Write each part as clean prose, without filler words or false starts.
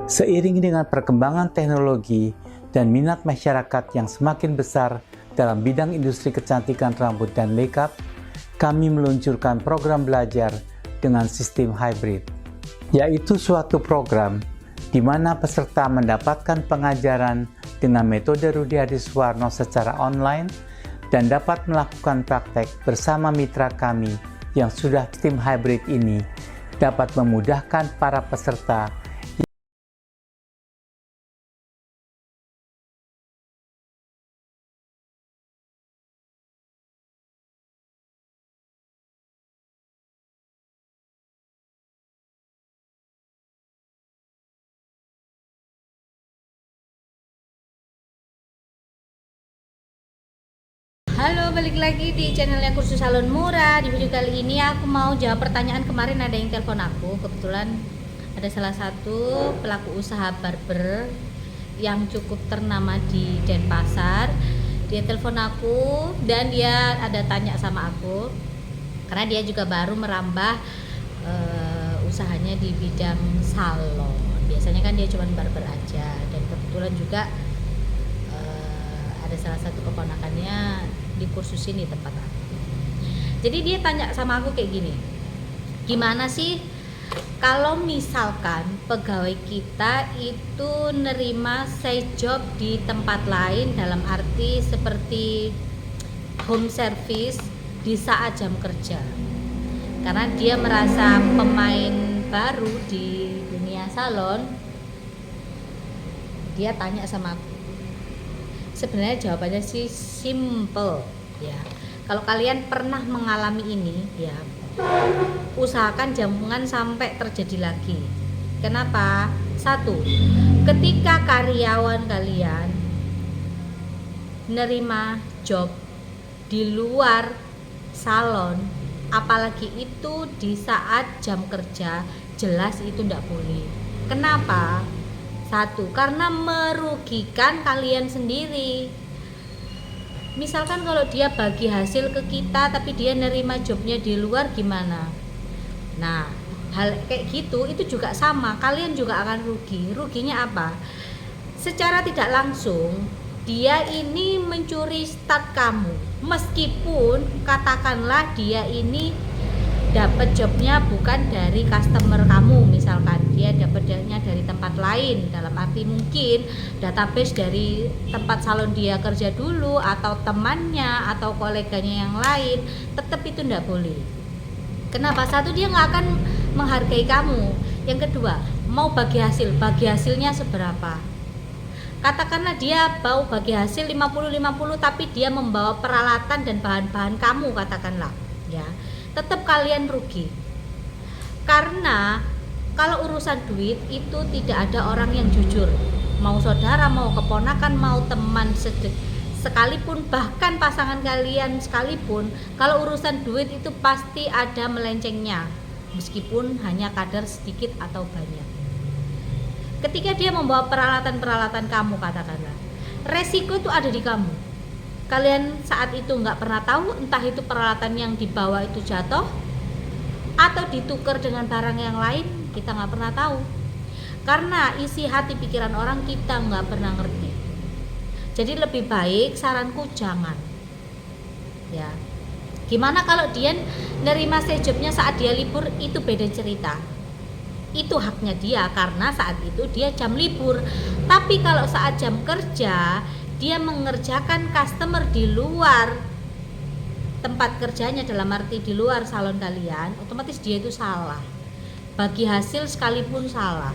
Seiring dengan perkembangan teknologi dan minat masyarakat yang semakin besar dalam bidang industri kecantikan rambut dan makeup, kami meluncurkan program belajar dengan sistem hybrid, yaitu suatu program di mana peserta mendapatkan pengajaran dengan metode Rudi Hadiswarno secara online dan dapat melakukan praktek bersama mitra kami yang sudah tim hybrid ini dapat memudahkan para peserta Halo, balik lagi di channelnya Kursus Salon Murah. Di video kali ini aku mau jawab pertanyaan. Kemarin ada yang telepon aku. Kebetulan ada salah satu pelaku usaha barber yang cukup ternama di Denpasar. Dia telepon aku dan dia ada tanya sama aku karena dia juga baru merambah usahanya di bidang salon. Biasanya kan dia cuma barber aja, dan kebetulan juga ada salah satu keponakannya dikursusin di tempat aku. Jadi dia tanya sama aku kayak gini, gimana sih kalau misalkan pegawai kita itu nerima side job di tempat lain, dalam arti seperti home service di saat jam kerja, karena dia merasa pemain baru di dunia salon. Dia tanya sama aku. Sebenarnya jawabannya sih simple ya. Kalau kalian pernah mengalami ini ya, usahakan jangan sampai terjadi lagi. Kenapa? Satu, ketika karyawan kalian nerima job di luar salon, apalagi itu di saat jam kerja, jelas itu tidak boleh. Kenapa? Satu, karena merugikan kalian sendiri. Misalkan kalau dia bagi hasil ke kita tapi dia nerima jobnya di luar, gimana? Nah, hal kayak gitu itu juga sama, kalian juga akan rugi. Ruginya apa? Secara tidak langsung dia ini mencuri start kamu, meskipun katakanlah dia ini dapat jobnya bukan dari customer kamu, misalkan dia dapatnya dari tempat lain, dalam arti mungkin database dari tempat salon dia kerja dulu, atau temannya atau koleganya yang lain, tetap itu tidak boleh. Kenapa? Satu, dia nggak akan menghargai kamu. Yang kedua, mau bagi hasilnya seberapa? Katakanlah dia mau bagi hasil 50-50, tapi dia membawa peralatan dan bahan-bahan kamu, katakanlah ya, tetap kalian rugi. Karena kalau urusan duit itu tidak ada orang yang jujur, mau saudara, mau keponakan, mau teman sekalipun, bahkan pasangan kalian sekalipun, kalau urusan duit itu pasti ada melencengnya, meskipun hanya kadar sedikit atau banyak. Ketika dia membawa peralatan-peralatan kamu, katakanlah, resiko itu ada di kamu. Kalian saat itu nggak pernah tahu, entah itu peralatan yang dibawa itu jatuh atau ditukar dengan barang yang lain, kita nggak pernah tahu. Karena isi hati pikiran orang kita nggak pernah ngerti. Jadi lebih baik saranku jangan. Ya. Gimana kalau dia nerima sejobnya saat dia libur, itu beda cerita. Itu haknya dia karena saat itu dia jam libur. Tapi kalau saat jam kerja dia mengerjakan customer di luar tempat kerjanya, dalam arti di luar salon kalian, otomatis dia itu salah. Bagi hasil sekalipun salah.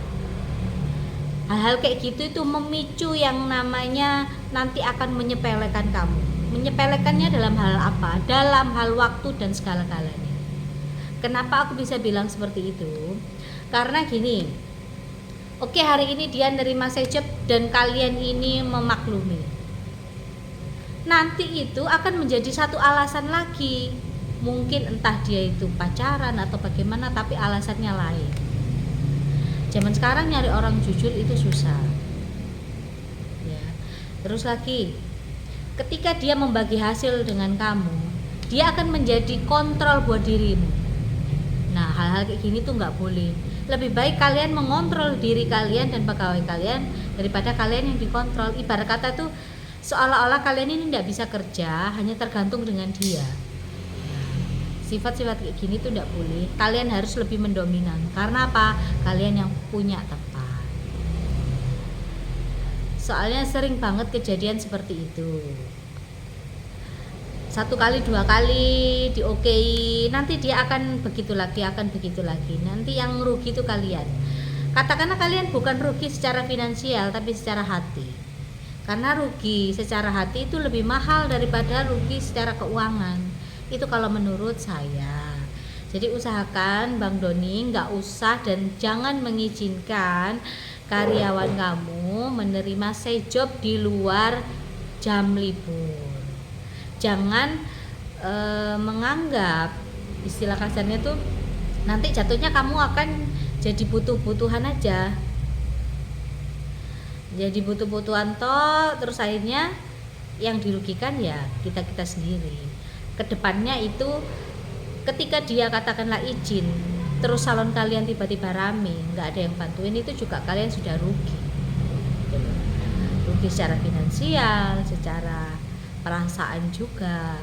Hal-hal kayak gitu itu memicu yang namanya nanti akan menyepelekan kamu. Menyepelekannya dalam hal apa? Dalam hal waktu dan segala-galanya. Kenapa aku bisa bilang seperti itu? Karena gini, oke, hari ini dia nerima sejep dan kalian ini memaklumi. Nanti itu akan menjadi satu alasan lagi. Mungkin entah dia itu pacaran atau bagaimana, tapi alasannya lain. Zaman sekarang nyari orang jujur itu susah. Ya. Terus lagi, ketika dia membagi hasil dengan kamu, dia akan menjadi kontrol buat dirimu. Nah, hal-hal kayak gini tuh nggak boleh. Lebih baik kalian mengontrol diri kalian dan pegawai kalian daripada kalian yang dikontrol. Ibarat kata tuh seolah-olah kalian ini tidak bisa kerja, hanya tergantung dengan dia. Sifat-sifat kayak gini tuh tidak boleh. Kalian harus lebih mendominan. Karena apa? Kalian yang punya tempat. Soalnya sering banget kejadian seperti itu. 1 kali 2 kali diokei, nanti dia akan begitu lagi. Nanti yang rugi itu kalian. Katakanlah kalian bukan rugi secara finansial, tapi secara hati. Karena rugi secara hati itu lebih mahal daripada rugi secara keuangan. Itu kalau menurut saya. Jadi usahakan Bang Doni nggak usah dan jangan mengizinkan karyawan kamu menerima say job di luar jam libur. Jangan menganggap, istilah kasarnya tuh nanti jatuhnya kamu akan jadi butuh-butuhan aja. Jadi butuh-butuhan toh, terus akhirnya yang dirugikan ya kita sendiri. Kedepannya itu ketika dia katakanlah izin, terus salon kalian tiba-tiba rame, nggak ada yang bantuin, itu juga kalian sudah rugi. Rugi secara finansial, secara perasaan juga.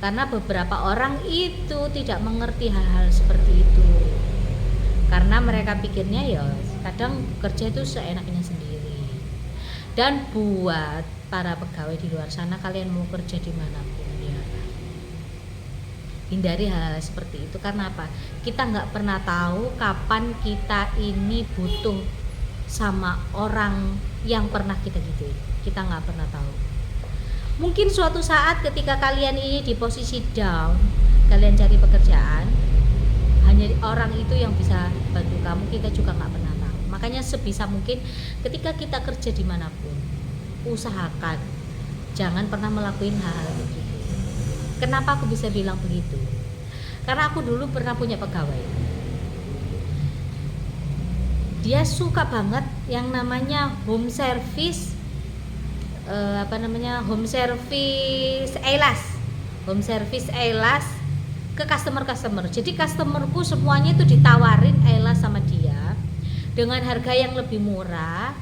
Karena beberapa orang itu tidak mengerti hal-hal seperti itu. Karena mereka pikirnya ya kadang kerja itu seenaknya sendiri. Dan buat para pegawai di luar sana, kalian mau kerja dimanapun ya, hindari hal-hal seperti itu. Karena apa? Kita nggak pernah tahu kapan kita ini butuh sama orang yang pernah kita gituin. Kita nggak pernah tahu. Mungkin suatu saat ketika kalian ini di posisi down, kalian cari pekerjaan, hanya orang itu yang bisa bantu kamu, kita juga nggak pernah tahu. Makanya sebisa mungkin ketika kita kerja dimanapun, usahakan jangan pernah melakukan hal-hal begitu. Kenapa aku bisa bilang begitu? Karena aku dulu pernah punya pegawai, dia suka banget yang namanya home service, home service elas ke customer. Jadi customerku semuanya itu ditawarin elas sama dia dengan harga yang lebih murah.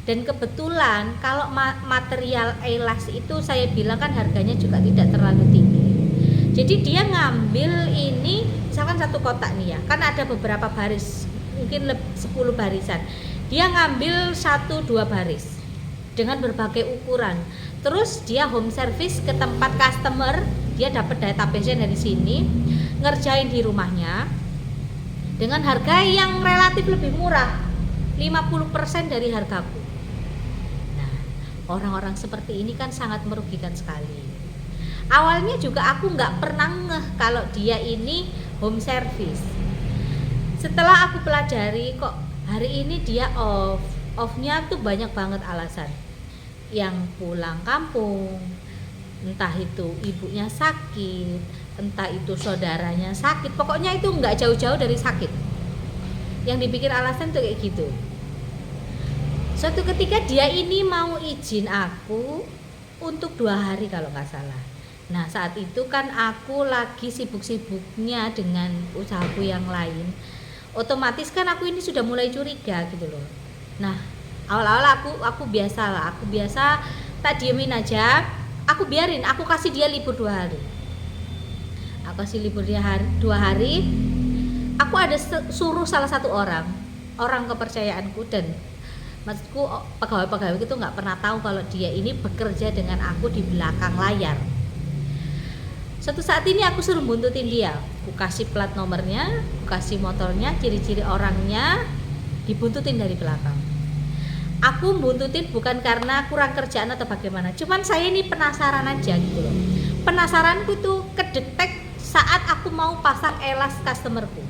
Dan kebetulan kalau material elas itu saya bilang kan harganya juga tidak terlalu tinggi. Jadi dia ngambil ini misalkan 1 kotak nih ya, kan ada beberapa baris, mungkin 10 barisan. Dia ngambil 1-2 baris dengan berbagai ukuran. Terus dia home service ke tempat customer, dia dapat database-nya dari sini, ngerjain di rumahnya dengan harga yang relatif lebih murah, 50% dari hargaku. Nah, orang-orang seperti ini kan sangat merugikan sekali. Awalnya juga aku nggak pernah ngeh kalau dia ini home service. Setelah aku pelajari, kok hari ini dia off-nya tuh banyak banget alasan. Yang pulang kampung, entah itu ibunya sakit, entah itu saudaranya sakit, pokoknya itu nggak jauh-jauh dari sakit. Yang dipikir alasan tuh kayak gitu. Suatu ketika dia ini mau izin aku untuk 2 hari kalau nggak salah. Nah saat itu kan aku lagi sibuk-sibuknya dengan usahaku yang lain. Otomatis kan aku ini sudah mulai curiga gitu loh. Nah awal-awal aku biasa tak diemin aja, aku biarin, aku kasih dia libur 2 hari. Aku kasih libur dia 2 hari. Aku ada suruh salah satu orang kepercayaanku, dan maksudku pegawai-pegawai itu nggak pernah tahu kalau dia ini bekerja dengan aku di belakang layar. Suatu saat ini aku suruh buntutin dia, aku kasih plat nomornya, aku kasih motornya, ciri-ciri orangnya, dibuntutin dari belakang. Aku buntutin bukan karena kurang kerjaan atau bagaimana, cuman saya ini penasaran aja gitu loh. Penasaranku itu kedetek saat aku mau pasang elas customerku.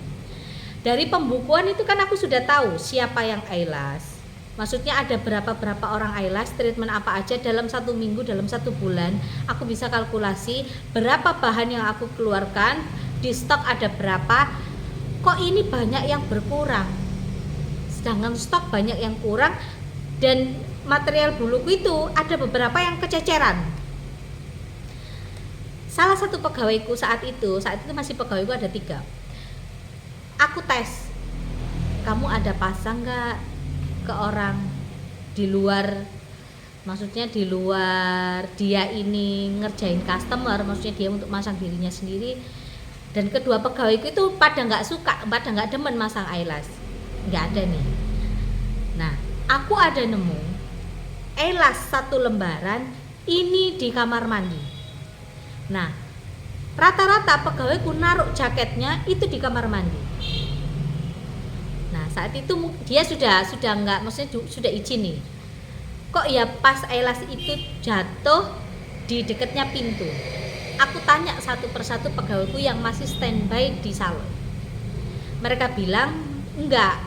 Dari pembukuan itu kan aku sudah tahu siapa yang elas. Maksudnya ada berapa orang elas, treatment apa aja dalam 1 minggu, dalam 1 bulan. Aku bisa kalkulasi berapa bahan yang aku keluarkan, di stok ada berapa. Kok ini banyak yang berkurang, sedangkan stok banyak yang kurang. Dan material buluku itu ada beberapa yang kececeran. Salah satu pegawaiku saat itu masih pegawaiku ada 3. Aku tes kamu ada pasang nggak ke orang di luar, maksudnya di luar dia ini ngerjain customer, maksudnya dia untuk masang dirinya sendiri. Dan kedua pegawaiku itu pada nggak suka, pada nggak demen masang eyelash, nggak ada nih. Nah, aku ada nemu eyelash 1 lembaran ini di kamar mandi. Nah, rata-rata pegawaiku naruh jaketnya itu di kamar mandi. Nah, saat itu dia sudah nggak, maksudnya sudah izin nih. Kok ya pas eyelash itu jatuh di dekatnya pintu. Aku tanya satu persatu pegawaiku yang masih standby di salon. Mereka bilang enggak.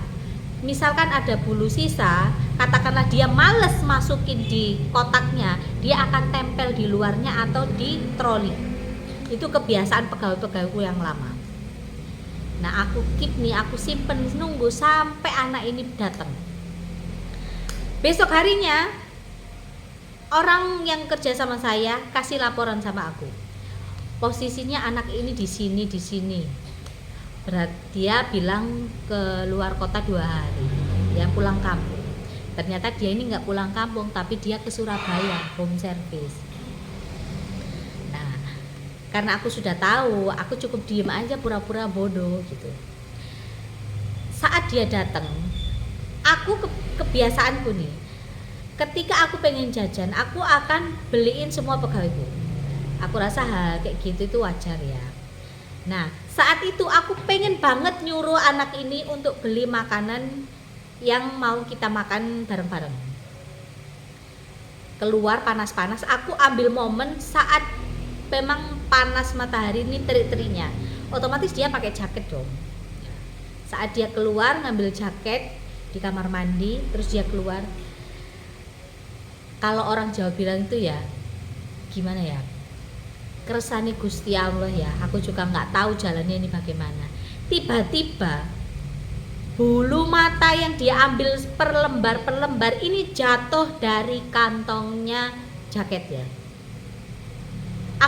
Misalkan ada bulu sisa, katakanlah dia males masukin di kotaknya, dia akan tempel di luarnya atau di troli. Itu kebiasaan pegawai-pegawaiku yang lama. Nah, aku keep nih, aku simpen nunggu sampai anak ini datang. Besok harinya orang yang kerja sama saya kasih laporan sama aku. Posisinya anak ini di sini. Berarti dia bilang ke luar kota 2 hari, dia pulang kampung. Ternyata dia ini nggak pulang kampung, tapi dia ke Surabaya home service. Nah, karena aku sudah tahu, aku cukup diem aja pura-pura bodoh gitu. Saat dia datang, aku kebiasaanku nih, ketika aku pengen jajan, aku akan beliin semua pegawaiku. Aku rasa hal kayak gitu itu wajar ya. Nah, saat itu aku pengen banget nyuruh anak ini untuk beli makanan yang mau kita makan bareng-bareng. Keluar panas-panas, aku ambil momen saat memang panas matahari ini terik-teriknya. Otomatis dia pakai jaket dong. Saat dia keluar ngambil jaket di kamar mandi, terus dia keluar. Kalau orang Jawa bilang itu ya, gimana ya? Kersane Gusti Allah ya, aku juga nggak tahu jalannya ini bagaimana. Tiba-tiba bulu mata yang dia ambil per lembar ini jatuh dari kantongnya jaket ya.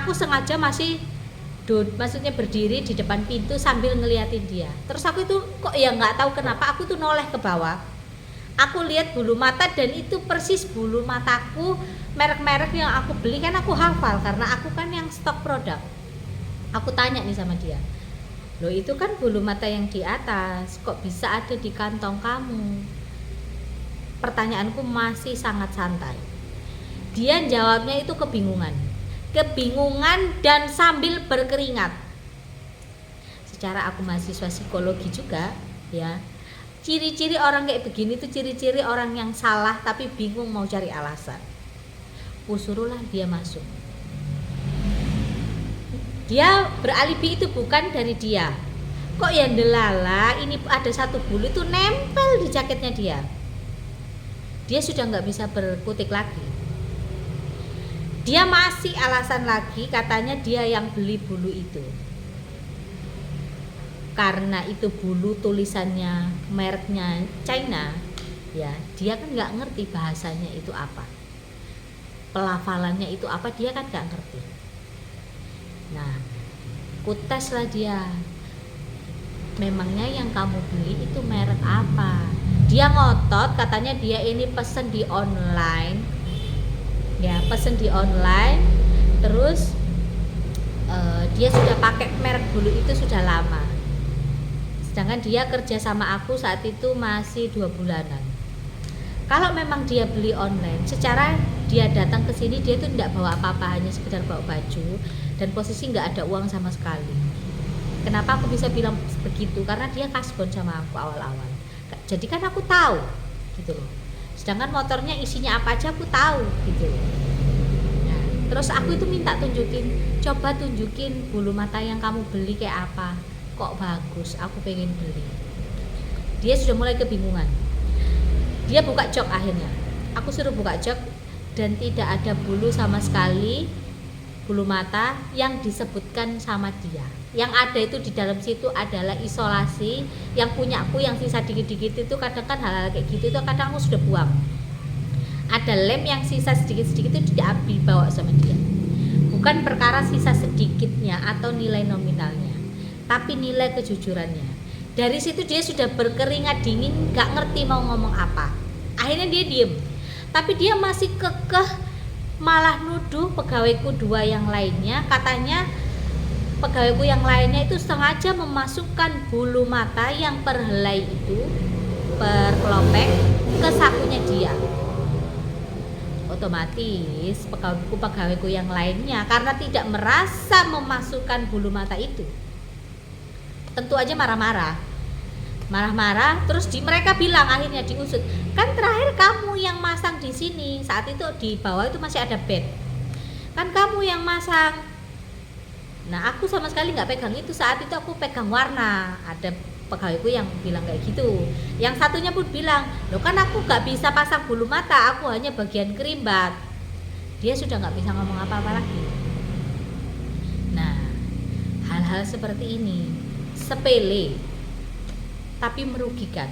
Aku sengaja maksudnya berdiri di depan pintu sambil ngeliatin dia. Terus aku itu kok ya nggak tahu kenapa aku tuh noleh ke bawah. Aku lihat bulu mata dan itu persis bulu mataku, merek-merek yang aku beli kan aku hafal karena aku kan yang stok produk. Aku tanya nih sama dia, loh itu kan bulu mata yang di atas, kok bisa ada di kantong kamu? Pertanyaanku masih sangat santai. Dia jawabnya itu kebingungan dan sambil berkeringat. Secara aku mahasiswa psikologi juga ya, ciri-ciri orang kayak begini tuh ciri-ciri orang yang salah tapi bingung mau cari alasan. Suruhlah dia masuk. Dia beralibi itu bukan dari dia. Kok ya ndelala ini ada 1 bulu itu nempel di jaketnya dia. Dia sudah nggak bisa berkutik lagi. Dia masih alasan lagi, katanya dia yang beli bulu itu. Karena itu bulu tulisannya mereknya China ya, dia kan nggak ngerti bahasanya itu apa, pelafalannya itu apa, dia kan nggak ngerti. Nah, kutes lah dia, memangnya yang kamu beli itu merek apa? Dia ngotot, katanya dia ini pesen di online ya, pesen di online, terus dia sudah pakai merek bulu itu sudah lama. Sedangkan dia kerja sama aku saat itu masih 2 bulanan. Kalau memang dia beli online, secara dia datang ke sini dia itu tidak bawa apa-apa, hanya sekedar bawa baju dan posisi nggak ada uang sama sekali. Kenapa aku bisa bilang begitu? Karena dia kasbon sama aku awal-awal. Jadi kan aku tahu gitu loh. Sedangkan motornya isinya apa aja aku tahu gitu loh. Nah, terus aku itu minta coba tunjukin bulu mata yang kamu beli kayak apa. Kok bagus, aku pengen beli. Dia sudah mulai kebingungan. Dia buka jok akhirnya. Aku suruh buka jok dan tidak ada bulu sama sekali, bulu mata yang disebutkan sama dia. Yang ada itu di dalam situ adalah isolasi yang punyaku, yang sisa dikit-dikit itu kadang kan hal-hal kayak gitu itu kadang aku sudah buang. Ada lem yang sisa sedikit-sedikit itu diambil bawa sama dia. Bukan perkara sisa sedikitnya atau nilai nominalnya, tapi nilai kejujurannya. Dari situ dia sudah berkeringat dingin, gak ngerti mau ngomong apa. Akhirnya dia diem, tapi dia masih kekeh malah nuduh pegawaiku dua yang lainnya. Katanya pegawaiku yang lainnya itu sengaja memasukkan bulu mata yang per helai itu, per kelopek, ke sakunya dia. Otomatis pegawaiku yang lainnya karena tidak merasa memasukkan bulu mata itu, tentu aja marah-marah. Terus mereka bilang, akhirnya diusut, kan terakhir kamu yang masang di sini. Saat itu di bawah itu masih ada bed, kan kamu yang masang. Nah, aku sama sekali nggak pegang itu. Saat itu aku pegang warna. Ada pegawaiku yang bilang kayak gitu. Yang satunya pun bilang, loh kan aku nggak bisa pasang bulu mata, aku hanya bagian kerimbat. Dia sudah nggak bisa ngomong apa-apa lagi. Nah, hal-hal seperti ini sepele tapi merugikan.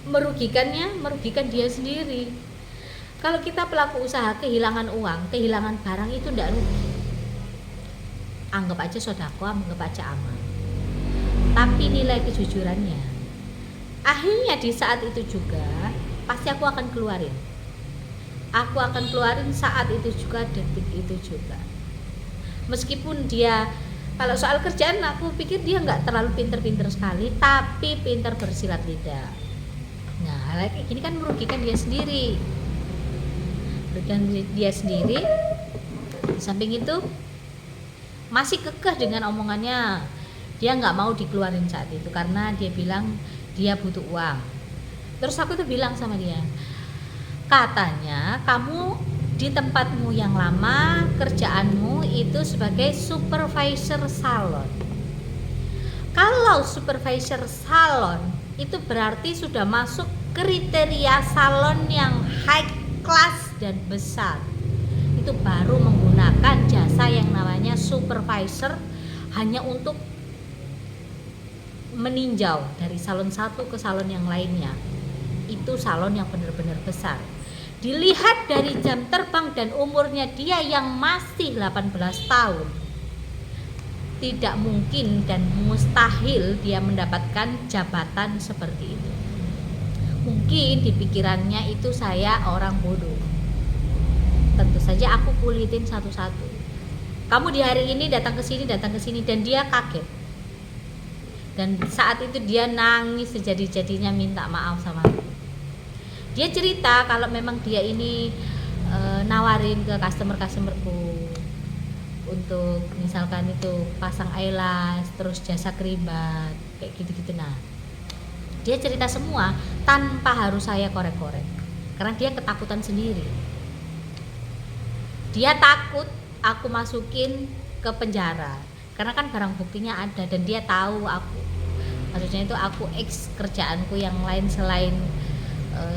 Merugikan dia sendiri. Kalau kita pelaku usaha kehilangan uang, kehilangan barang itu tidak rugi. Anggap aja sodako, anggap aja aman. Tapi nilai kejujurannya, akhirnya di saat itu juga pasti aku akan keluarin. Aku akan keluarin saat itu juga, detik itu juga. Meskipun dia, kalau soal kerjaan aku pikir dia nggak terlalu pinter-pinter sekali, tapi pinter bersilat lidah. Nah, hal kayak gini kan merugikan dia sendiri. Di samping itu masih kekeh dengan omongannya. Dia nggak mau dikeluarin saat itu karena dia bilang dia butuh uang. Terus aku tuh bilang sama dia, katanya kamu di tempatmu yang lama kerjaanmu itu sebagai supervisor salon. Kalau supervisor salon itu berarti sudah masuk kriteria salon yang high class dan besar. Itu baru menggunakan jasa yang namanya supervisor hanya untuk meninjau dari salon satu ke salon yang lainnya. Itu salon yang benar-benar besar. Dilihat dari jam terbang dan umurnya dia yang masih 18 tahun, tidak mungkin dan mustahil dia mendapatkan jabatan seperti itu. Mungkin di pikirannya itu saya orang bodoh. Tentu saja aku kulitin satu-satu. Kamu di hari ini datang ke sini, dan dia kaget. Dan saat itu dia nangis sejadi-jadinya minta maaf sama aku. Dia cerita kalau memang dia ini nawarin ke customerku untuk misalkan itu pasang eyelash, terus jasa kerimbat, kayak gitu-gitu. Nah, dia cerita semua tanpa harus saya korek-korek, karena dia ketakutan sendiri. Dia takut aku masukin ke penjara, karena kan barang buktinya ada dan dia tahu aku. Maksudnya itu aku kerjaanku yang lain selain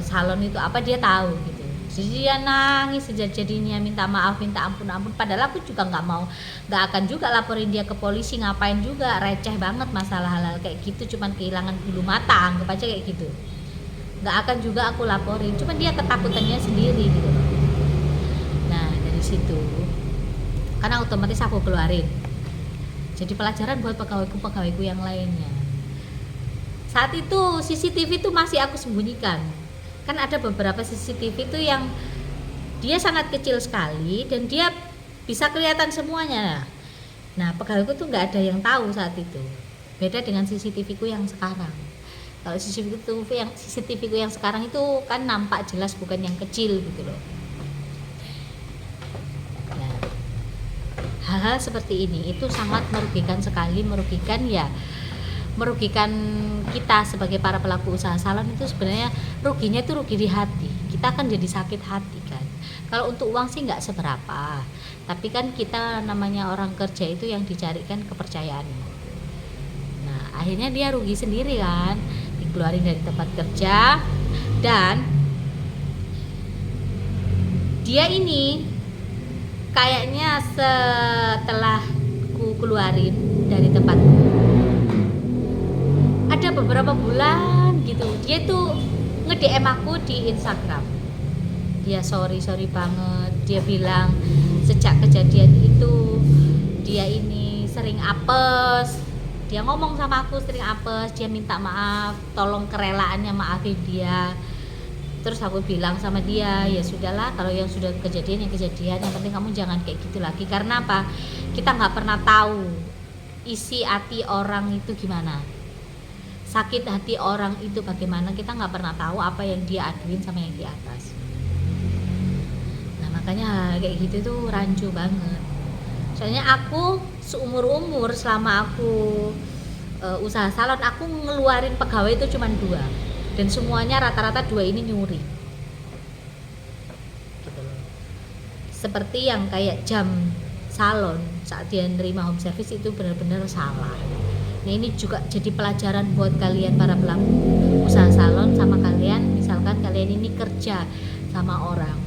salon itu apa, dia tahu gitu. Jadi dia nangis sejadi-jadinya minta maaf, minta ampun. Padahal aku juga nggak akan juga laporin dia ke polisi, ngapain juga, receh banget masalah hal-hal kayak gitu, cuman kehilangan bulu mata, anggap aja kayak gitu. Nggak akan juga aku laporin, cuman dia ketakutannya sendiri gitu. Nah, dari situ karena otomatis aku keluarin. Jadi pelajaran buat pegawaiku yang lainnya. Saat itu CCTV itu masih aku sembunyikan. Kan ada beberapa CCTV itu yang dia sangat kecil sekali dan dia bisa kelihatan semuanya. Nah, pegawaiku tuh nggak ada yang tahu saat itu. Beda dengan CCTV ku yang sekarang. Kalau CCTV ku yang sekarang itu kan nampak jelas, bukan yang kecil gitu loh. Nah, hal-hal seperti ini itu sangat merugikan sekali, merugikan kita sebagai para pelaku usaha salon. Itu sebenarnya ruginya itu rugi di hati. Kita akan jadi sakit hati kan. Kalau untuk uang sih nggak seberapa, tapi kan kita namanya orang kerja itu yang dicarikan kepercayaan. Nah, akhirnya dia rugi sendiri kan, dikeluarin dari tempat kerja. Dan dia ini kayaknya setelah ku keluarin dari tempat, ada beberapa bulan gitu dia tuh nge-DM aku di Instagram. Dia sorry banget. Dia bilang sejak kejadian itu dia ini sering apes, dia ngomong sama aku sering apes, dia minta maaf, tolong kerelaannya maafin dia. Terus aku bilang sama dia, ya sudahlah, kalau yang sudah kejadian yang kejadian, yang penting kamu jangan kayak gitu lagi. Karena apa? Kita nggak pernah tahu isi hati orang itu gimana, sakit hati orang itu bagaimana, kita nggak pernah tahu apa yang dia aduin sama yang di atas. Nah makanya kayak gitu tuh rancu banget. Soalnya aku seumur-umur selama aku usaha salon, aku ngeluarin pegawai itu cuma 2, dan semuanya rata-rata 2 ini nyuri gitu loh. Seperti yang kayak jam salon saat dia nerima home service itu benar-benar salah. Nah ini juga jadi pelajaran buat kalian para pelaku usaha salon, sama kalian misalkan kalian ini kerja sama orang,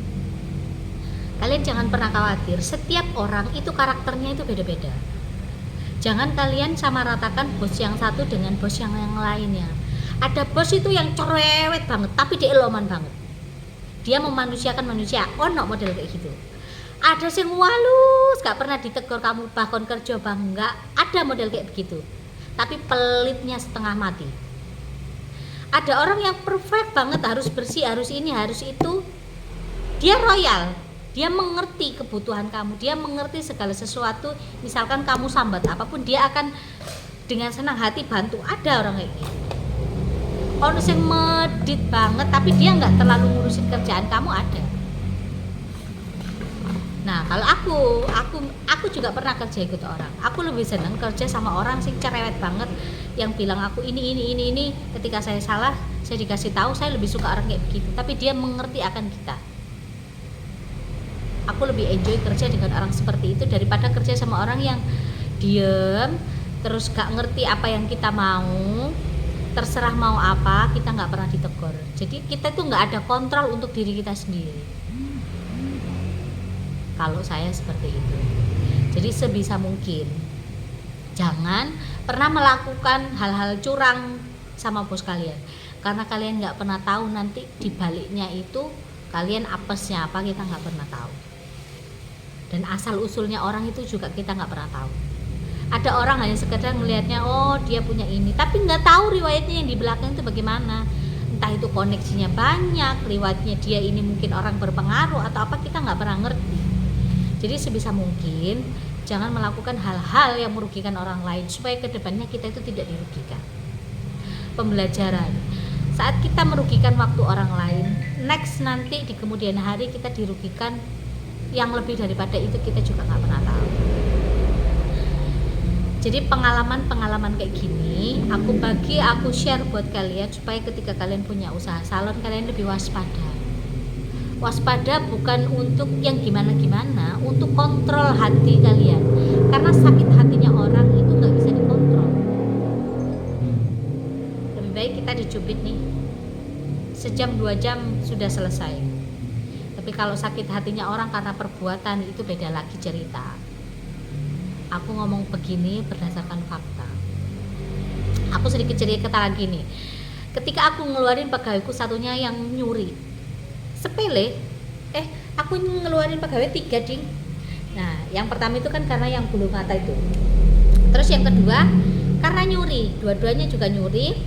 kalian jangan pernah khawatir, setiap orang itu karakternya itu beda-beda. Jangan kalian sama ratakan bos yang satu dengan bos yang lainnya. Ada bos itu yang cerewet banget tapi dia eloman banget, dia memanusiakan manusia, ono model kayak gitu. Ada yang walus, gak pernah ditegur kamu bahkan kerja bangga, ada model kayak begitu, tapi pelitnya setengah mati. Ada orang yang perfect banget, harus bersih, harus ini, harus itu, dia royal, dia mengerti kebutuhan kamu, dia mengerti segala sesuatu. Misalkan kamu sambat apapun, dia akan dengan senang hati bantu. Ada orang kayak gitu. Orang yang medit banget tapi dia nggak terlalu ngurusin kerjaan kamu, ada. Nah kalau aku juga pernah kerja ikut orang. Aku lebih seneng kerja sama orang sih cerewet banget, yang bilang aku ini. Ketika saya salah, saya dikasih tahu. Saya lebih suka orang kayak begitu, tapi dia mengerti akan kita. Aku lebih enjoy kerja dengan orang seperti itu daripada kerja sama orang yang diem terus gak ngerti apa yang kita mau, terserah mau apa, kita nggak pernah ditegur. Jadi kita tuh nggak ada kontrol untuk diri kita sendiri. Kalau saya seperti itu. Jadi sebisa mungkin jangan pernah melakukan hal-hal curang sama bos kalian, karena kalian nggak pernah tahu nanti di baliknya itu kalian apesnya apa, kita nggak pernah tahu. Dan asal usulnya orang itu juga kita nggak pernah tahu. Ada orang hanya sekedar melihatnya, oh dia punya ini, tapi nggak tahu riwayatnya yang di belakang itu bagaimana. Entah itu koneksinya banyak, riwayatnya dia ini mungkin orang berpengaruh atau apa, kita nggak pernah ngerti. Jadi sebisa mungkin jangan melakukan hal-hal yang merugikan orang lain, supaya kedepannya kita itu tidak dirugikan. Pembelajaran, saat kita merugikan waktu orang lain, next nanti di kemudian hari kita dirugikan yang lebih daripada itu, kita juga nggak pernah tahu. Jadi pengalaman-pengalaman kayak gini aku share buat kalian, supaya ketika kalian punya usaha salon kalian lebih waspada. Waspada bukan untuk yang gimana-gimana, untuk kontrol hati kalian, karena sakit hatinya orang itu nggak bisa dikontrol. Lebih baik kita dicubit nih, sejam 2 jam sudah selesai. Tapi kalau sakit hatinya orang karena perbuatan, itu beda lagi cerita. Aku ngomong begini berdasarkan fakta. Aku sedikit cerita lagi nih. Ketika aku ngeluarin pegawaiku satunya yang nyuri, sepele, aku ngeluarin pegawai 3 ding. Nah yang pertama itu kan karena yang bulu mata itu, terus yang kedua karena nyuri, dua-duanya juga nyuri,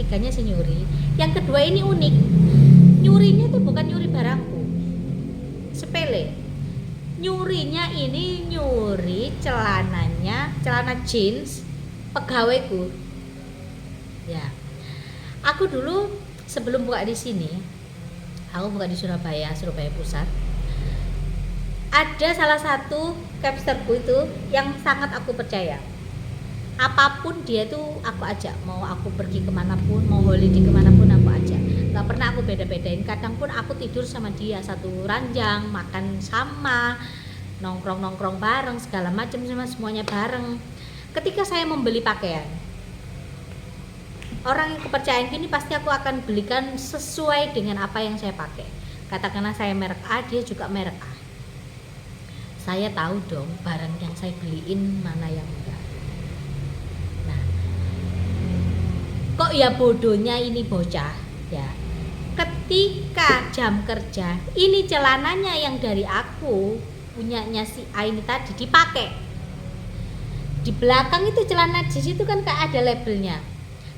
3-nya sih nyuri. Yang kedua ini unik, nyurinya tuh bukan nyuri barangku, sepele. Nyurinya ini nyuri celana jeans pegawaiku. Ya, aku dulu sebelum buka di sini, aku buka di Surabaya Pusat, ada salah satu capsterku itu yang sangat aku percaya. Apapun dia tuh aku ajak, mau aku pergi kemanapun, mau holiday kemanapun aku ajak, gak pernah aku beda-bedain. Kadang pun aku tidur sama dia satu ranjang, makan sama, nongkrong bareng, segala macam, semuanya bareng. Ketika saya membeli pakaian, orang yang kepercayaan ini pasti aku akan belikan sesuai dengan apa yang saya pakai. Katakanlah saya merek A, dia juga merek A. Saya tahu dong barang yang saya beliin mana yang enggak. Nah, kok ya bodohnya ini bocah ya. Ketika jam kerja, ini celananya yang dari aku punyanya si A ini tadi dipakai. di belakang itu celana jeans itu kan kayak ada labelnya,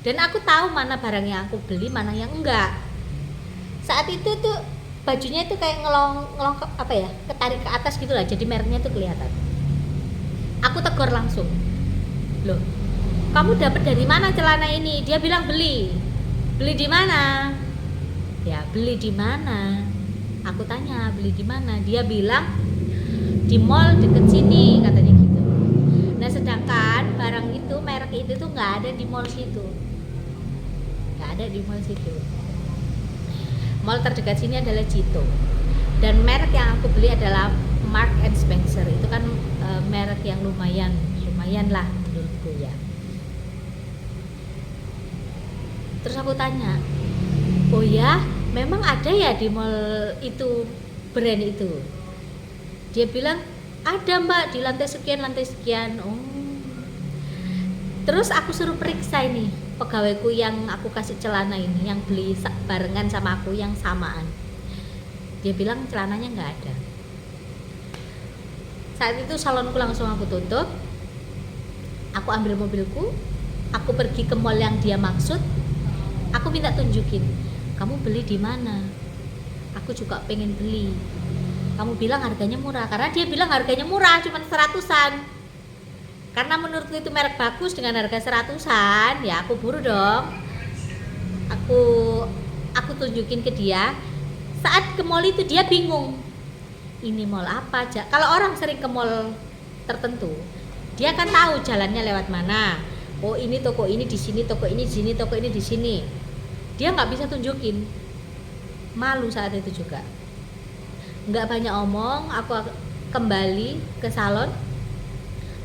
dan aku tahu mana barang yang aku beli, mana yang enggak. Saat itu tuh bajunya itu kayak ngelong apa ya, ketarik ke atas gitu lah, jadi mereknya tuh kelihatan. Aku tegur langsung, loh kamu dapat dari mana celana ini? Dia bilang beli di mana? Ya beli di mana? Aku tanya beli di mana? Dia bilang di mall deket sini katanya gitu. Nah sedangkan barang itu, merek itu tuh nggak ada di mall situ, nggak ada di mall situ. Mall terdekat sini adalah Cito, dan merek yang aku beli adalah Mark and Spencer. Itu kan merek yang lumayan lah menurutku ya. Terus aku tanya, oh ya memang ada ya di mall itu brand itu? Dia bilang ada mbak, di lantai sekian. Oh. Terus aku suruh periksa ini pegawaiku yang aku kasih celana ini, yang beli barengan sama aku yang samaan. Dia bilang celananya nggak ada. Saat itu salonku langsung aku tutup, aku ambil mobilku, aku pergi ke mall yang dia maksud. Aku minta tunjukin, kamu beli di mana? Aku juga pengen beli. Kamu bilang harganya murah, karena dia bilang harganya murah, cuma 100-an. Karena menurutku itu merek bagus dengan harga 100-an, ya aku buru dong. Aku tunjukin ke dia. Saat ke mall itu dia bingung. Ini mall apa aja? Kalau orang sering ke mall tertentu, dia kan tahu jalannya lewat mana. Oh ini toko ini di sini, toko ini di sini, toko ini di sini. Dia nggak bisa tunjukin, malu saat itu juga. Nggak banyak omong, aku kembali ke salon.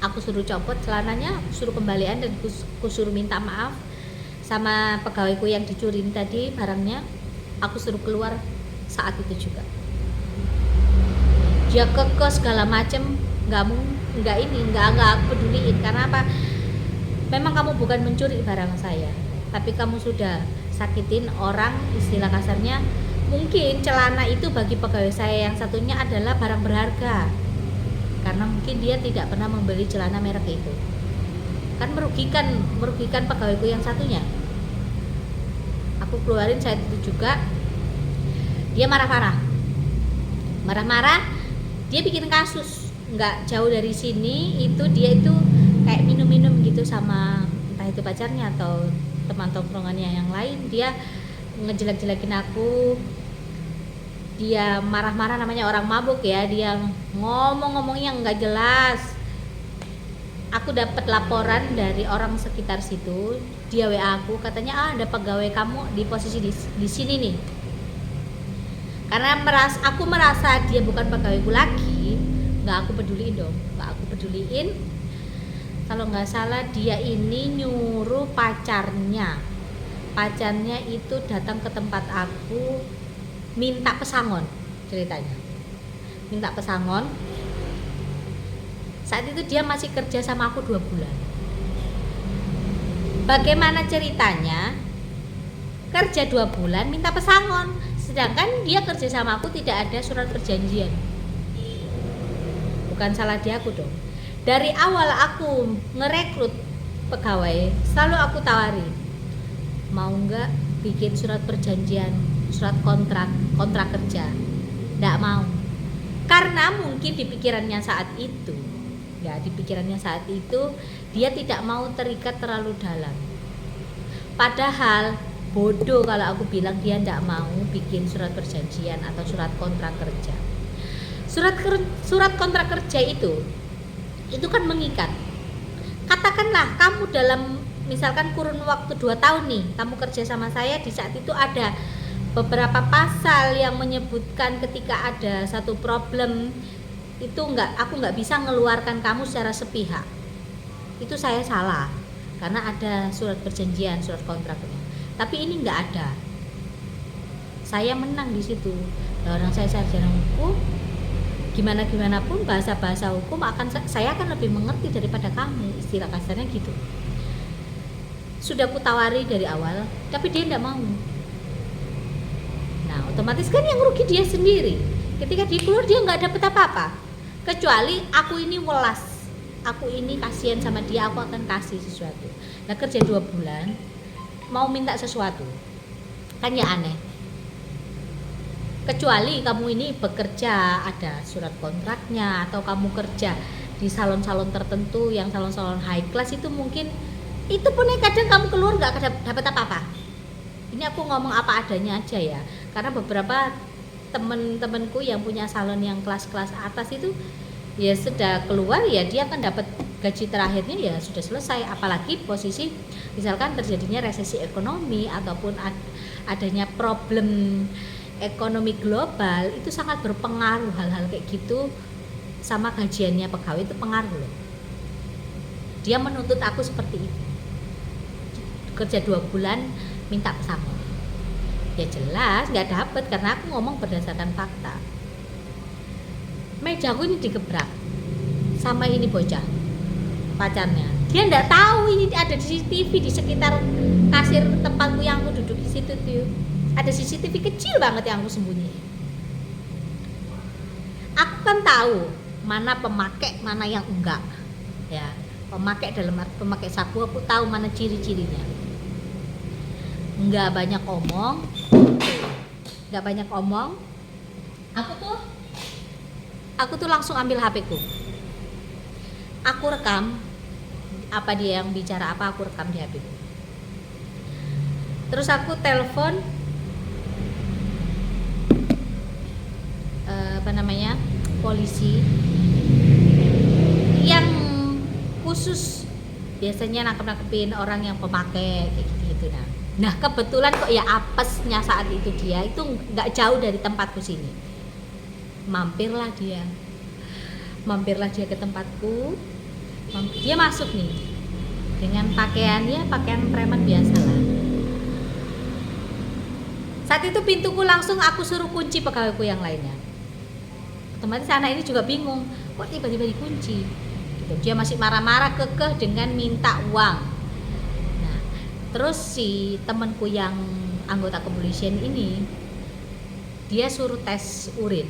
Aku suruh copot celananya, suruh kembalian, dan aku suruh minta maaf sama pegawaiku yang dicurin tadi barangnya. Aku suruh keluar saat itu juga. Dia kekeh segala macem, nggak peduliin. Karena apa? Memang kamu bukan mencuri barang saya, tapi kamu sudah sakitin orang, istilah kasarnya. Mungkin celana itu bagi pegawai saya yang satunya adalah barang berharga, karena mungkin dia tidak pernah membeli celana merek itu. Kan merugikan pegawaiku yang satunya. Aku keluarin saat itu juga. Dia marah-marah, dia bikin kasus. Nggak jauh dari sini itu dia itu kayak minum-minum gitu sama entah itu pacarnya atau teman tongkrongannya yang lain. Dia ngejelek-jelekin aku, dia marah-marah, namanya orang mabuk ya, dia ngomong-ngomongnya nggak jelas. Aku dapat laporan dari orang sekitar situ, dia WA aku, katanya ada pegawai kamu di posisi di sini nih. Karena aku merasa dia bukan pegawaiku lagi, nggak aku peduliin dong, nggak aku peduliin. Kalau nggak salah dia ini nyuruh pacarnya itu datang ke tempat aku, minta pesangon. Ceritanya minta pesangon. Saat itu dia masih kerja sama aku 2 bulan. Bagaimana ceritanya kerja 2 bulan minta pesangon, sedangkan dia kerja sama aku tidak ada surat perjanjian. Bukan salah dia aku dong. Dari awal aku ngerekrut pegawai, selalu aku tawari, mau nggak bikin surat perjanjian, surat kontrak kerja. Nggak mau, karena mungkin di pikirannya saat itu dia tidak mau terikat terlalu dalam. Padahal bodoh kalau aku bilang dia nggak mau bikin surat perjanjian atau surat kontrak kerja. Surat kontrak kerja itu kan mengikat. Katakanlah kamu dalam misalkan kurun waktu 2 tahun nih kamu kerja sama saya, di saat itu ada beberapa pasal yang menyebutkan ketika ada satu problem itu aku nggak bisa ngeluarkan kamu secara sepihak. Itu saya salah karena ada surat perjanjian, surat kontraknya. Tapi ini nggak ada. Saya menang di situ. Orang saya sarjana hukum, gimana pun bahasa hukum saya akan lebih mengerti daripada kamu, istilah kasarnya gitu. Sudah ku tawari dari awal, tapi dia tidak mau. Nah otomatis kan yang rugi dia sendiri. Ketika dia keluar dia nggak dapet apa-apa, kecuali aku ini welas aku ini kasihan sama dia, aku akan kasih sesuatu. Nah kerja 2 bulan mau minta sesuatu kan ya aneh. Kecuali kamu ini bekerja ada surat kontraknya, atau kamu kerja di salon-salon tertentu yang salon-salon high class, itu mungkin itu pun kadang kamu keluar nggak dapat apa-apa. Ini aku ngomong apa adanya aja ya, karena beberapa temen-temenku yang punya salon yang kelas-kelas atas itu ya sudah keluar ya dia akan dapat gaji terakhirnya ya sudah selesai. Apalagi posisi misalkan terjadinya resesi ekonomi ataupun adanya problem ekonomi global, itu sangat berpengaruh. Hal-hal kayak gitu sama gajiannya pegawai itu pengaruh loh. Dia menuntut aku seperti itu, kerja 2 bulan minta pesangon. Ya jelas nggak dapet, karena aku ngomong berdasarkan fakta. Mejaku ini digebrak sama ini bocah pacarnya. Dia nggak tahu ini ada di CCTV di sekitar kasir tempatku yang aku duduk di situ tuh. Ada CCTV kecil banget yang aku sembunyi. Aku kan tahu mana pemakai, mana yang enggak. Ya, pemakai dalam arti pemakai sabu, aku tahu mana ciri-cirinya. Enggak banyak omong. Enggak banyak omong. Aku tuh langsung ambil HP-ku. Aku rekam apa dia yang bicara, apa aku rekam di HP-ku. Terus aku telepon polisi yang khusus biasanya nangkep-nangkepin orang yang pemakai kayak gitu. Nah kebetulan kok ya apesnya saat itu dia itu nggak jauh dari tempatku sini. Mampirlah dia ke tempatku. Dia masuk nih dengan pakaian preman biasa lah. Saat itu pintuku langsung aku suruh kunci pegawaiku yang lainnya. Otomatis anak ini juga bingung, kok tiba-tiba dikunci gitu. Dia masih marah-marah kekeh dengan minta uang. Nah, terus si temanku yang anggota kepolisian ini dia suruh tes urin.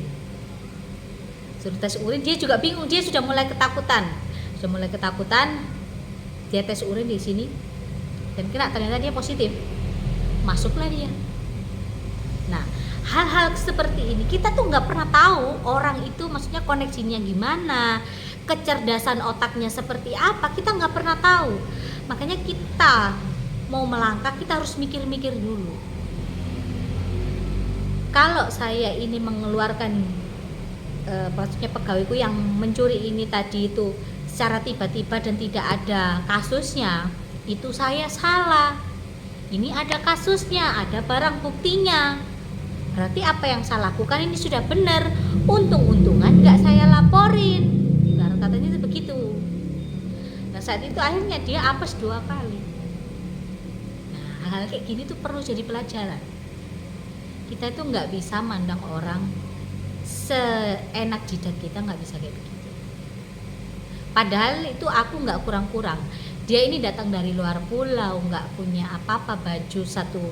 Dia juga bingung, dia sudah mulai ketakutan. Dia tes urin di sini dan ternyata dia positif. Masuklah dia. Nah, hal-hal seperti ini kita tuh nggak pernah tahu orang itu maksudnya koneksinya gimana, kecerdasan otaknya seperti apa, kita nggak pernah tahu. Makanya kita mau melangkah kita harus mikir-mikir dulu. Kalau saya ini mengeluarkan maksudnya pegawaiku yang mencuri ini tadi itu secara tiba-tiba dan tidak ada kasusnya, itu saya salah. Ini ada kasusnya, ada barang buktinya. Berarti apa yang saya lakukan ini sudah benar. Untung-untungan nggak saya laporin. Karena katanya itu begitu. Nah saat itu akhirnya dia apes 2 kali. Nah hal-hal kayak gini tuh perlu jadi pelajaran. Kita itu nggak bisa mandang orang seenak jidat kita, nggak bisa kayak begitu. Padahal itu aku nggak kurang-kurang. Dia ini datang dari luar pulau, nggak punya apa-apa, baju satu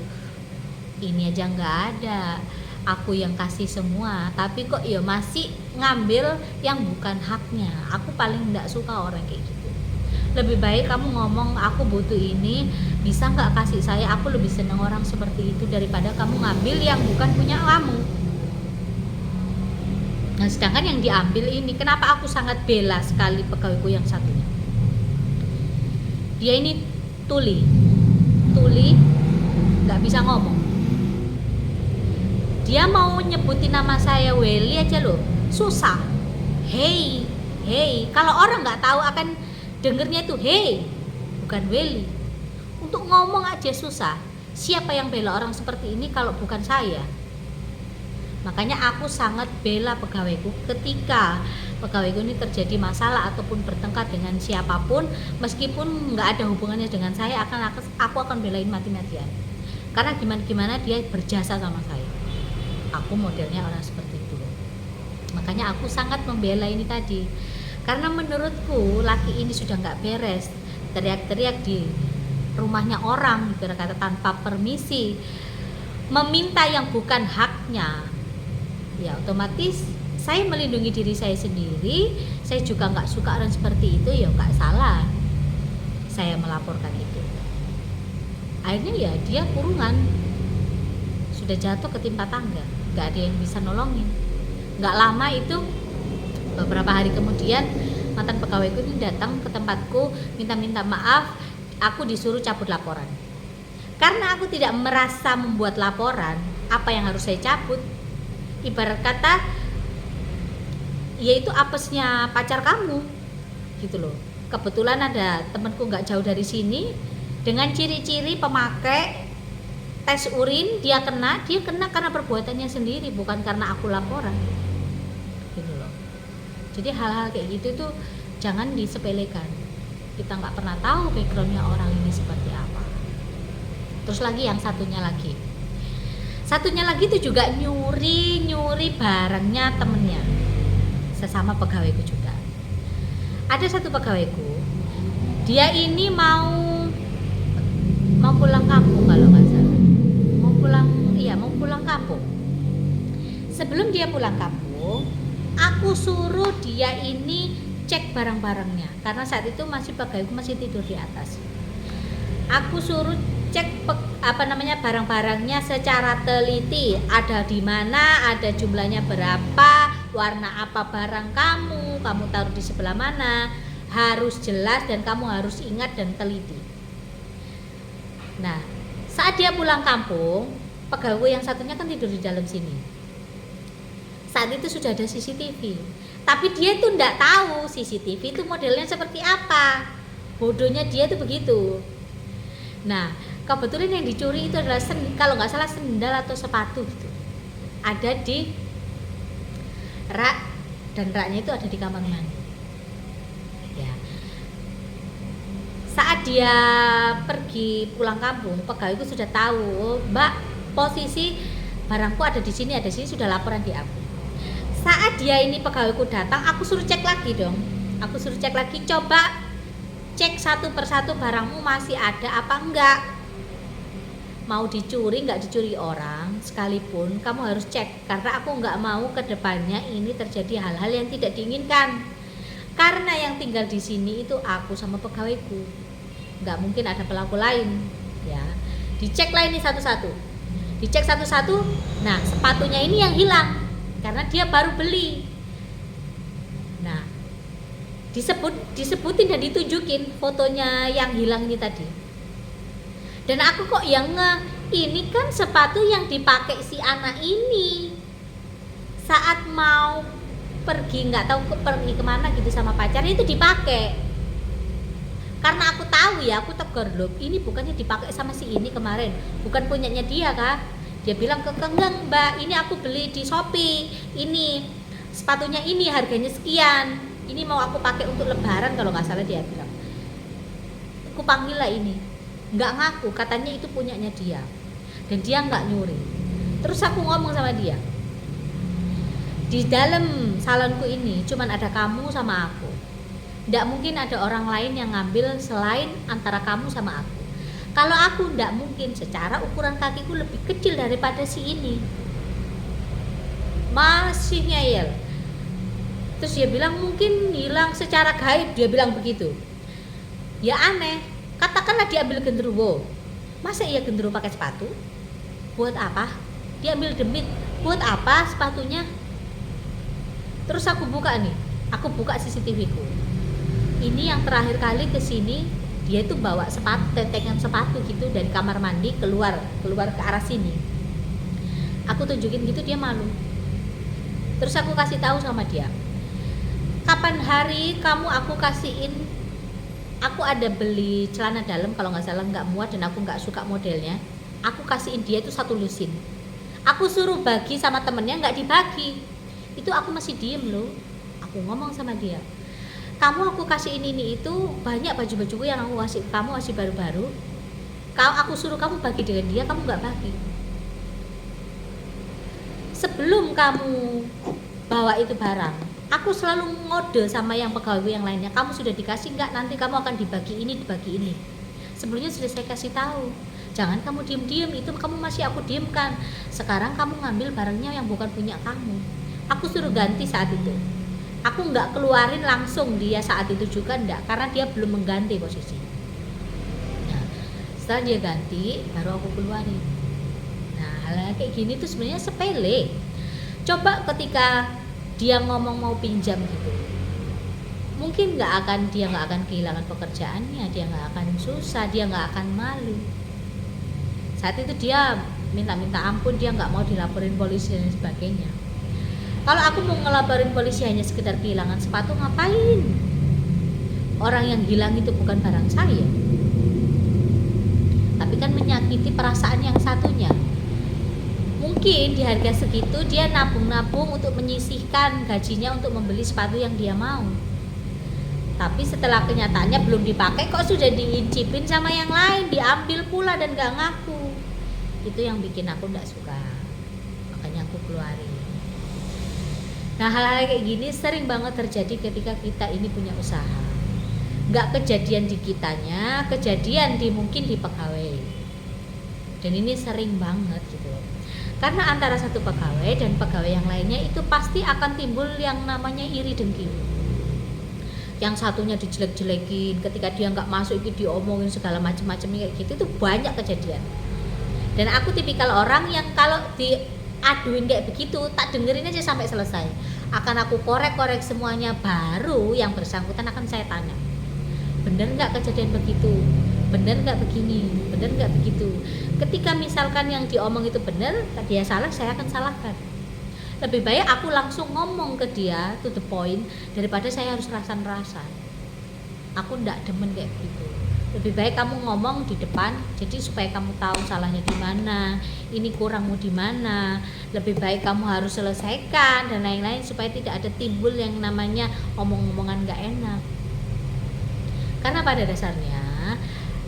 ini aja nggak ada. Aku yang kasih semua, tapi kok ya masih ngambil yang bukan haknya. Aku paling nggak suka orang kayak gitu. Lebih baik kamu ngomong aku butuh ini, bisa nggak kasih saya. Aku lebih seneng orang seperti itu daripada kamu ngambil yang bukan punya kamu. Nah sedangkan yang diambil ini, kenapa aku sangat bela sekali pegawaiku yang satunya. Dia ini tuli nggak bisa ngomong. Dia mau nyebutin nama saya Welly aja loh susah. Hey, kalau orang nggak tahu akan dengernya itu hey, bukan Welly. Untuk ngomong aja susah. Siapa yang bela orang seperti ini kalau bukan saya? Makanya aku sangat bela pegawaiku ketika pegawaiku ini terjadi masalah ataupun bertengkar dengan siapapun, meskipun nggak ada hubungannya dengan saya, aku akan belain mati-matian. Karena gimana dia berjasa sama saya. Aku modelnya orang seperti itu. Makanya aku sangat membela ini tadi. Karena menurutku laki ini sudah nggak beres, teriak-teriak di rumahnya orang, kata tanpa permisi, meminta yang bukan haknya. Ya otomatis Saya melindungi diri saya sendiri, saya juga nggak suka orang seperti itu, ya nggak salah saya melaporkan itu. Akhirnya ya dia kurungan, sudah jatuh ketimpa tangga, nggak ada yang bisa nolongin. Nggak lama itu, beberapa hari kemudian mantan pegawaiku ini datang ke tempatku minta maaf, aku disuruh cabut laporan. Karena aku tidak merasa membuat laporan, apa yang harus saya cabut? Ibarat kata, yaitu apesnya pacar kamu, gitu loh. Kebetulan ada temanku nggak jauh dari sini, dengan ciri-ciri pemakai tes urin, dia kena karena perbuatannya sendiri, bukan karena aku laporan, gitu loh. Jadi hal-hal kayak gitu tuh jangan disepelekan. Kita nggak pernah tahu backgroundnya orang ini seperti apa. Terus lagi yang satunya lagi itu juga nyuri barangnya temennya, sesama pegawaiku juga. Ada satu pegawaiku, dia ini mau pulang kampung kalau nggak salah, mau pulang kampung. Sebelum dia pulang kampung, aku suruh dia ini cek barang-barangnya, karena saat itu pegawaiku masih tidur di atas. Aku suruh cek barang-barangnya secara teliti, ada di mana, ada jumlahnya berapa, warna apa barang kamu taruh di sebelah mana, harus jelas dan kamu harus ingat dan teliti. Nah, saat dia pulang kampung, pegawai yang satunya kan tidur di dalam sini. Saat itu sudah ada CCTV, tapi dia tuh enggak tahu CCTV itu modelnya seperti apa. Bodohnya dia tuh begitu. Nah, kebetulan yang dicuri itu adalah kalau nggak salah sendal atau sepatu gitu. Ada di rak, dan raknya itu ada di kamar mandi. Ya. Saat dia pergi pulang kampung, pegawaiku sudah tahu, Mbak, posisi barangku ada di sini, sudah laporan di aku. Saat dia ini pegawaiku datang, aku suruh cek lagi dong. Aku suruh cek lagi, coba cek satu persatu barangmu masih ada apa enggak. Mau dicuri nggak dicuri orang sekalipun, kamu harus cek, karena aku nggak mau kedepannya ini terjadi hal-hal yang tidak diinginkan. Karena yang tinggal di sini itu aku sama pegawaiku, nggak mungkin ada pelaku lain, ya. Dicek lah ini satu-satu, dicek satu-satu. Nah, sepatunya ini yang hilang karena dia baru beli. Nah, disebutin dan ditunjukin fotonya yang hilang ini tadi. Dan aku kok yang ini kan sepatu yang dipakai si anak ini saat mau pergi, nggak tahu pergi kemana gitu sama pacarnya, itu dipakai. Karena aku tahu ya, aku tegur loh, ini bukannya dipakai sama si ini kemarin, bukan punyanya dia kah? Dia bilang enggak Mbak, ini aku beli di Shopee, ini sepatunya ini harganya sekian, ini mau aku pakai untuk lebaran kalau nggak salah dia bilang. Aku panggil lah ini, nggak ngaku, katanya itu punyanya dia dan dia nggak nyuri. Terus aku ngomong sama dia, di dalam salonku ini cuman ada kamu sama aku, nggak mungkin ada orang lain yang ngambil selain antara kamu sama aku. Kalau aku nggak mungkin, secara ukuran kakiku lebih kecil daripada si ini. Masih ngeyel. Terus dia bilang mungkin hilang secara gaib, dia bilang begitu. Ya aneh, katakanlah dia ambil genderuwo, masa iya genderuwo pakai sepatu? Buat apa? Dia ambil demit, buat apa sepatunya? Terus aku buka CCTV ku. Ini yang terakhir kali kesini, dia itu bawa tetengan sepatu gitu dari kamar mandi keluar ke arah sini. Aku tunjukin gitu, dia malu. Terus aku kasih tahu sama dia, kapan hari kamu aku kasihin, aku ada beli celana dalam kalau nggak salah, nggak muat dan aku nggak suka modelnya, aku kasihin dia itu 1 lusin. Aku suruh bagi sama temennya, nggak dibagi. Itu aku masih diem loh. Aku ngomong sama dia, kamu aku kasih ini itu banyak baju-bajuku yang aku kasih kamu masih baru-baru. Kalau aku suruh kamu bagi dengan dia, kamu nggak bagi. Sebelum kamu bawa itu barang, aku selalu ngode sama yang pegawai yang lainnya, kamu sudah dikasih nggak, nanti kamu akan dibagi ini. Sebelumnya sudah saya kasih tahu, jangan kamu diem-diem, itu kamu masih aku diemkan. Sekarang kamu ngambil barangnya yang bukan punya kamu aku suruh ganti saat itu. Aku nggak keluarin langsung dia saat itu juga enggak, karena dia belum mengganti posisi. Nah, setelah dia ganti baru aku keluarin. Nah, hal kayak gini tuh sebenarnya sepele. Coba ketika dia ngomong mau pinjam gitu, mungkin dia nggak akan kehilangan pekerjaannya, dia nggak akan susah, dia nggak akan malu. Saat itu dia minta ampun, dia nggak mau dilaporin polisi dan sebagainya. Kalau aku mau ngelaporin polisi hanya sekedar kehilangan sepatu, ngapain? Orang yang hilang itu bukan barang saya, tapi kan menyakiti perasaan yang satunya. Mungkin di harga segitu dia nabung-nabung untuk menyisihkan gajinya untuk membeli sepatu yang dia mau. Tapi setelah kenyataannya belum dipakai kok sudah diincipin sama yang lain, diambil pula dan gak ngaku. Itu yang bikin aku gak suka, makanya aku keluarin. Nah, hal-hal kayak gini sering banget terjadi ketika kita ini punya usaha. Gak kejadian di kitanya, kejadian mungkin di pegawai. Dan ini sering banget gitu. Karena antara satu pegawai dan pegawai yang lainnya itu pasti akan timbul yang namanya iri dengki. Yang satunya dijelek-jelekin, ketika dia nggak masuk itu diomongin segala macam-macam kayak gitu, itu banyak kejadian. Dan aku tipikal orang yang kalau diaduin kayak begitu tak dengerin aja sampai selesai. Akan aku korek-korek semuanya, baru yang bersangkutan akan saya tanya, bener nggak kejadian begitu, bener nggak begini, bener nggak begitu. Ketika misalkan yang diomong itu bener, dia salah, saya akan salahkan. Lebih baik aku langsung ngomong ke dia to the point daripada saya harus rasan-rasan. Aku nggak demen kayak gitu. Lebih baik kamu ngomong di depan, jadi supaya kamu tahu salahnya di mana, ini kurangmu di mana. Lebih baik kamu harus selesaikan dan lain-lain supaya tidak ada timbul yang namanya omong-omongan nggak enak. Karena pada dasarnya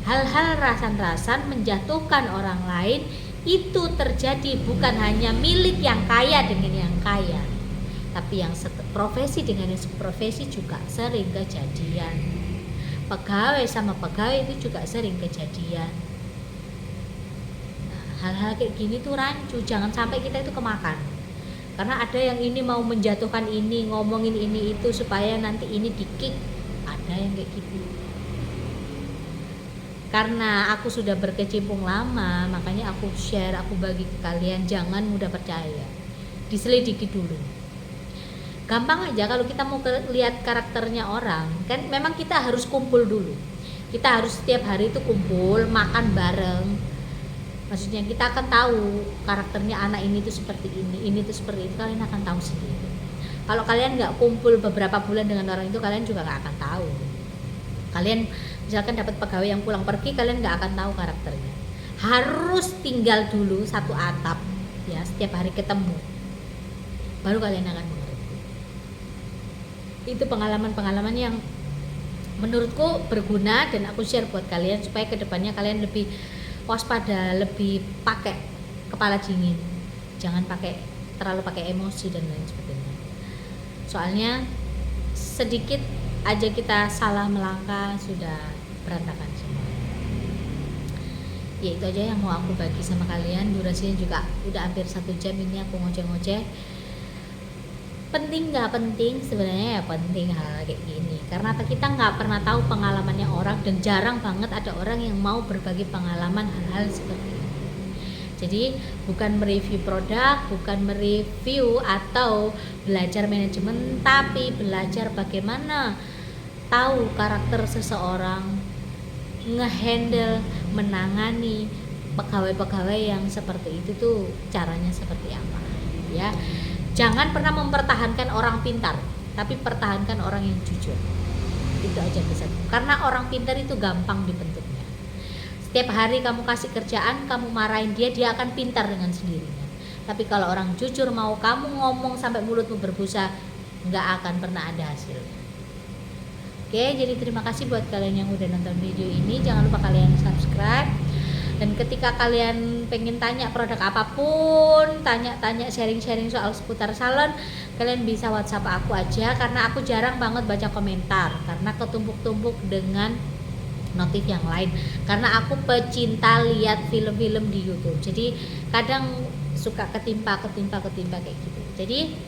hal-hal rasan-rasan menjatuhkan orang lain itu terjadi bukan hanya milik yang kaya dengan yang kaya, tapi yang profesi dengan yang seprofesi juga sering kejadian. Pegawai sama pegawai itu juga sering kejadian. Nah, hal-hal kayak gini tuh rancu, jangan sampai kita itu kemakan. Karena ada yang ini mau menjatuhkan ini, ngomongin ini itu supaya nanti ini di-kick. Ada yang kayak gitu. Karena aku sudah berkecimpung lama, makanya aku share, aku bagi ke kalian, jangan mudah percaya. Diselidiki dulu. Gampang aja kalau kita mau lihat karakternya orang, kan memang kita harus kumpul dulu. Kita harus setiap hari itu kumpul, makan bareng. Maksudnya kita akan tahu karakternya anak ini tuh seperti ini tuh seperti itu, kalian akan tahu sendiri. Kalau kalian nggak kumpul beberapa bulan dengan orang itu, kalian juga nggak akan tahu. Kalian misalkan dapat pegawai yang pulang pergi, kalian nggak akan tahu karakternya. Harus tinggal dulu satu atap, ya, setiap hari ketemu, baru kalian akan mengerti. Itu pengalaman-pengalaman yang menurutku berguna dan aku share buat kalian supaya kedepannya kalian lebih waspada, lebih pakai kepala dingin, jangan terlalu pakai emosi dan lain sebagainya. Soalnya sedikit aja kita salah melangkah sudah berantakan semua. Ya itu aja yang mau aku bagi sama kalian. Durasinya juga udah hampir 1 jam ini aku ngoceh-ngoceh. Penting nggak penting, sebenarnya ya penting hal kayak gini, karena kita nggak pernah tahu pengalamannya orang dan jarang banget ada orang yang mau berbagi pengalaman hal-hal seperti ini. Jadi bukan mereview produk, bukan mereview atau belajar manajemen, tapi belajar bagaimana tahu karakter seseorang, ngehandle, menangani pegawai-pegawai yang seperti itu tuh caranya seperti apa, ya. Jangan pernah mempertahankan orang pintar, tapi pertahankan orang yang jujur. Itu aja bisa. Karena orang pintar itu gampang dibentuknya. Setiap hari kamu kasih kerjaan, kamu marahin dia akan pintar dengan sendirinya. Tapi kalau orang jujur mau kamu ngomong sampai mulutmu berbusa, nggak akan pernah ada hasil. Oke, jadi terima kasih buat kalian yang udah nonton video ini. Jangan lupa kalian subscribe. Dan ketika kalian pengen tanya produk apapun, tanya-tanya sharing-sharing soal seputar salon, kalian bisa WhatsApp aku aja, karena aku jarang banget baca komentar karena ketumpuk-tumpuk dengan notif yang lain. Karena aku pecinta lihat film-film di YouTube, jadi kadang suka ketimpa kayak gitu. Jadi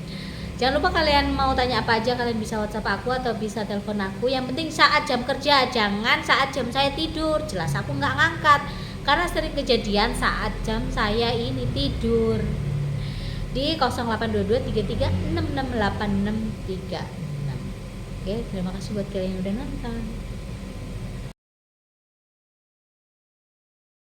Jangan lupa kalian mau tanya apa aja, kalian bisa WhatsApp aku atau bisa telepon aku. Yang penting saat jam kerja, jangan saat jam saya tidur. Jelas aku nggak ngangkat karena sering kejadian saat jam saya ini tidur. Di 0822 33 668636. Oke, terima kasih buat kalian yang udah nonton.